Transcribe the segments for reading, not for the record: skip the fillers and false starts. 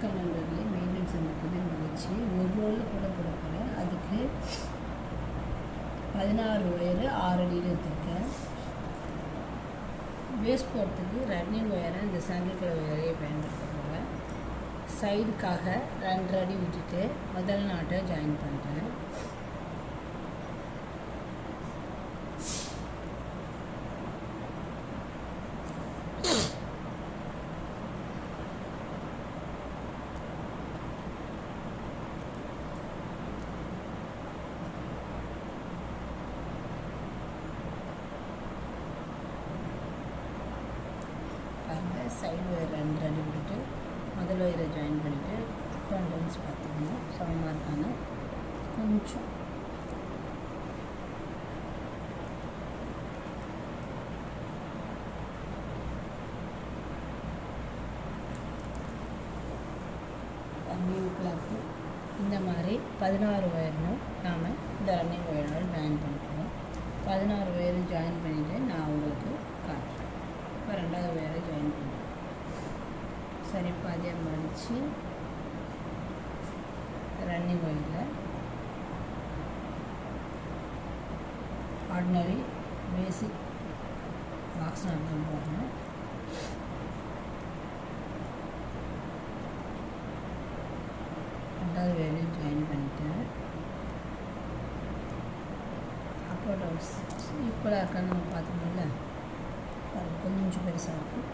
வணக்கம் நண்பர்களே, மீண்டும் சந்திப்பது மகிழ்ச்சி. ஒரு ரோல் கூட போட போகிறேன். அதுக்கு 16 ஒயரு 6 அடியில் எடுத்துருக்கேன். வேஸ்ட் போகிறதுக்கு ரன்னிங் ஒயரை இந்த சாண்டில் கலர் ஒயரையை பயன்படுத்த போகிறேன். சைடுக்காக 2 அடி விட்டுட்டு முதல் நாட்டை ஜாயின் பண்ணுறேன். சைடு ஒயர் 2 அடி விட்டுட்டு முதல் ஒயரை ஜாயின் பண்ணிவிட்டு அப் அண்ட் டவுன்ஸ் பார்த்துக்கணும். சமமாக இருக்காங்க. கொஞ்சம் நியூக்ளாக்கு இந்த மாதிரி 16 ஒயர்னும் நாம் இந்த ரன்னிங் ஒயரோட ஜாயின் பண்ணிக்கிறோம். 16 ஒயரும் ஜாயின் பண்ணிவிட்டு நான் உங்களுக்கு காட்டுறேன். இப்போ 2வது ஒயரை ஜாயின் பண்ணுறேன். சரி, பாதியாக மடித்து ரன்னிங் ஒயரில் ஆர்டினரி பேசிக் பாக்ஸ் நான் போடணும். ரெண்டாவது வேலையும் ஜாயின் பண்ணிட்டேன். அப்போ டவுன்ஸ் ஈக்குவலாக இருக்கான்னு நம்ம பார்த்துக்கணும்ல, கொஞ்சம் பெருசாக இருக்குது.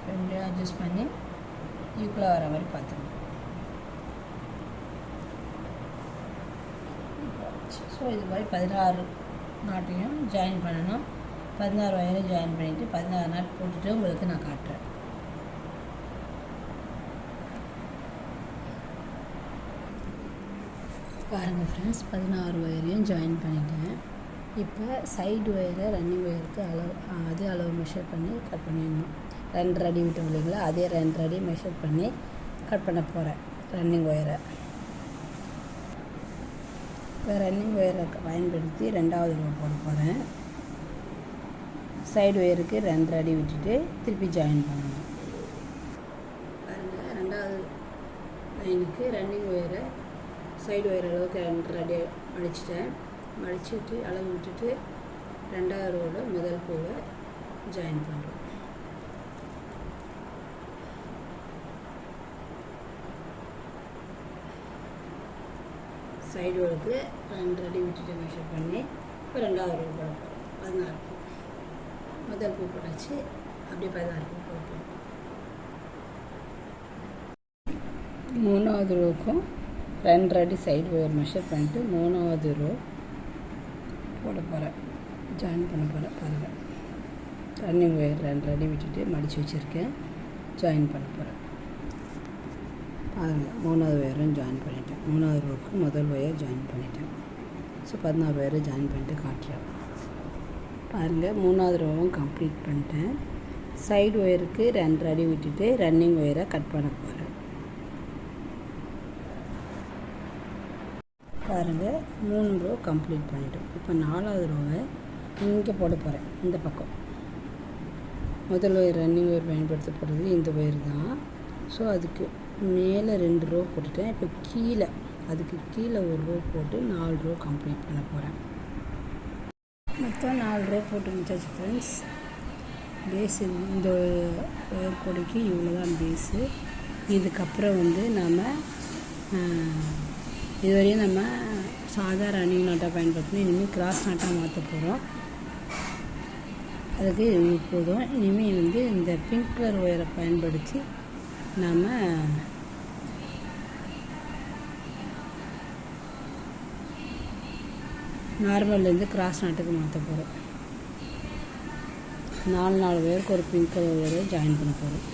ரெண்டையும் அட்ஜஸ்ட் பண்ணி ஈக்குவலாக வர மாதிரி பார்த்துக்கணும். ஸோ இது மாதிரி 16 நாட்டையும் ஜாயின் பண்ணணும். 16 ஒயரையும் ஜாயின் பண்ணிவிட்டு 16 நாட் போட்டுட்டு உங்களுக்கு நான் காட்டுறேன். பாருங்கள் ஃப்ரெண்ட்ஸ், 16 ஒயரையும் ஜாயின் பண்ணிட்டேன். இப்போ சைடு ஒயரை ரன்னிங் ஒயருக்கு அதே அளவு மெஷர் பண்ணி கட் பண்ணிடணும். 2 அடி விட்டோம் இல்லைங்களா, அதே 2 அடி மெஷர் பண்ணி கட் பண்ண போகிறேன் ரன்னிங் ஒயரை. இப்போ ரன்னிங் ஒயரை பயன்படுத்தி 2வது ரோ போட போகிறேன். சைடு ஒயருக்கு 2 அடி விட்டுட்டு திருப்பி ஜாயின் பண்ணணும். பாருங்கள், 2வது லைனுக்கு ரன்னிங் ஒயரை சைடு ஒயர் அளவுக்கு 2 அடி மடிச்சிட்டேன். மடிச்சுட்டு அளவு விட்டுட்டு 2வது ரோவில் முதல் பூவை ஜாயின் பண்ணுறோம். சைடு ஒர்க்கு 2 அடி விட்டுட்டு மெஷர் பண்ணி இப்போ 2வது ரோ போட போகிறோம். 16 பூ முதல் பூ போட்டாச்சு. அப்படியே 16 பூ போட்டோம். 3வது ரோக்கும் 2 அடி சைடு ஒயர் மெஷர் பண்ணிட்டு 3வது ரோ போட போகிறேன், ஜாயின் பண்ண போகிறேன். பாருங்கள், ரன்னிங் ஒயர் 2 அடி விட்டுட்டு மடித்து வச்சுருக்கேன், ஜாயின் பண்ண போகிறேன். பாருங்கள், 3வது ஒயரும் ஜாயின் பண்ணிட்டேன். 3வது ரோக்கு முதல் ஒயர் ஜாயின் பண்ணிட்டேன். ஸோ 16 ஒயரை ஜாயின் பண்ணிட்டு காட்டுறேன். பாருங்கள், 3வது ரோவும் கம்ப்ளீட் பண்ணிட்டேன். சைடு ஒயருக்கு 2 அடி விட்டுட்டு ரன்னிங் ஒயரை கட் பண்ண போகிறேன். பாருங்கள், 3 ரோ கம்ப்ளீட் பண்ணிட்டோம். இப்போ 4வது ரோவை இங்கே போட போகிறேன். இந்த பக்கம் முதல் ஒயர் ரன்னிங் ஒயர் பயன்படுத்த போகிறது இந்த ஒயர் தான். ஸோ அதுக்கு மேலே 2 ரோ போட்டுட்டேன். இப்போ கீழே அதுக்கு கீழே 1 ரோ போட்டு 4 ரோ கம்ப்ளீட் பண்ண போகிறேன். மொத்தம் 4 ரோ போட்டு முடிச்சாச்சு ஃப்ரெண்ட்ஸ். பேஸு இந்த ஒயர் கொடிக்கு இவ்வளோ தான் பேஸு. இதுக்கப்புறம் நாம் இதுவரையும் நம்ம சாதாரண ரன்னிங் நாட்டாக பயன்படுத்தணும். இனிமேல் கிராஸ் நாட்டாக மாற்ற போகிறோம். அதுக்கு இது போதும். இனிமேல் இந்த பிங்க் கலர் ஒயரை பயன்படுத்தி நாம் நார்மல்லேருந்து கிராஸ் நாட்டுக்கு மாற்ற போகிறோம். 4 ஒயருக்கு ஒரு பிங்க் கலர் ஒயரை ஜாயின் பண்ண போகிறோம்.